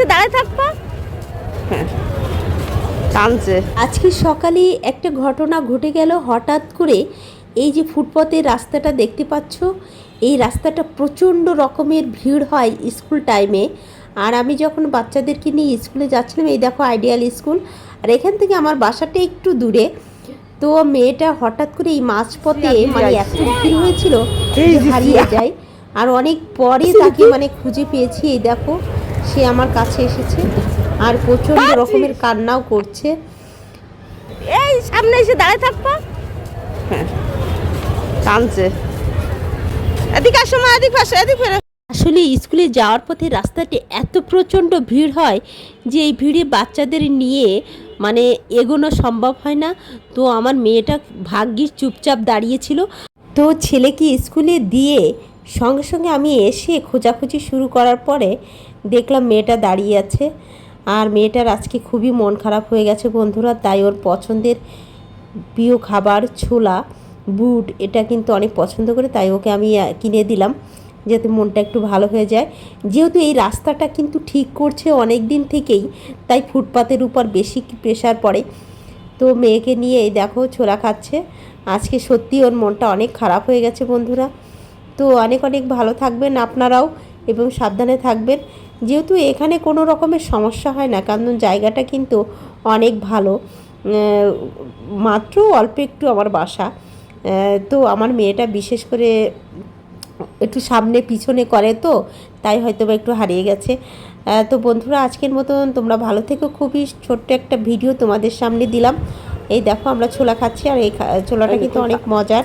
এসে দাঁড়ায় থাকবা। হ্যাঁ কাঁদছে। আজকে সকালে একটা ঘটনা ঘটে গেল হঠাৎ করে। এই যে ফুটপাতের রাস্তাটা দেখতে পাচ্ছ, এই রাস্তাটা প্রচণ্ড রকমের ভিড় হয় স্কুল টাইমে। আর আমি যখন বাচ্চাদেরকে নিয়ে স্কুলে যাচ্ছিলাম, এই দেখো আইডিয়াল স্কুল, আর এখান থেকে আমার বাসাটা একটু দূরে। তো মেয়েটা হঠাৎ করে এই মাঝপথে মানে এত ভিড় হয়েছিল যে হারিয়ে যায়। আর অনেক পরে তাকে মানে খুঁজে পেয়েছি। এই দেখো সে আমার কাছে এসেছে আর প্রচণ্ড রকমের কান্নাও করছে। এই সামনে এসে দাঁড়ায় থাকবা। হ্যাঁ কাঁদছে। এদিকে আসো মা, এদিকে আসো, এদিকে ফেরো। আসলে স্কুলে যাওয়ার পথে রাস্তাতে এত প্রচণ্ড ভিড় হয় যে এই ভিড়ে বাচ্চাদের নিয়ে মানে এগোনো সম্ভব হয় না। তো আমার মেয়েটা ভাগ্যিস চুপচাপ দাঁড়িয়েছিল। তো ছেলেকে স্কুলে দিয়ে সঙ্গে সঙ্গে আমি এসে খোঁজাখুঁজি শুরু করার পরে দেখলাম মেয়েটা দাঁড়িয়ে আছে। আর মেয়েটার আজকে খুবই মন খারাপ হয়ে গেছে বন্ধুরা। তাই ওর পছন্দের প্রিয় খাবার ছোলা বুট এটা কিন্তু অনেক পছন্দ করে, তাই ওকে আমি কিনে দিলাম যাতে মনটা একটু ভালো হয়ে যায়। যেহেতু এই রাস্তাটা কিন্তু ঠিক করছে অনেক দিন থেকেই, তাই ফুটপাতের উপর বেশি প্রেশার পড়ে। তো মেয়েকে নিয়ে এই দেখো ছোলা খাচ্ছে। আজকে সত্যি ওর মনটা অনেক খারাপ হয়ে গেছে বন্ধুরা। তো অনেক অনেক ভালো থাকবেন আপনারাও এবং সাবধানে থাকবেন। যেহেতু এখানে কোনো রকমের সমস্যা হয় না, কারণ জায়গাটা কিন্তু অনেক ভালো, মাত্র অল্প একটু আমার বাসা। তো আমার মেয়েটা বিশেষ করে একটু সামনে পিছনে করে, তো তাই হয়তো বা একটু হারিয়ে গেছে। তো বন্ধুরা আজকের মতন তোমরা ভালো থেকো। খুবই ছোট্ট একটা ভিডিও তোমাদের সামনে দিলাম। এই দেখো আমরা ছোলা খাচ্ছি, আর এই ছোলাটা কিন্তু অনেক মজার।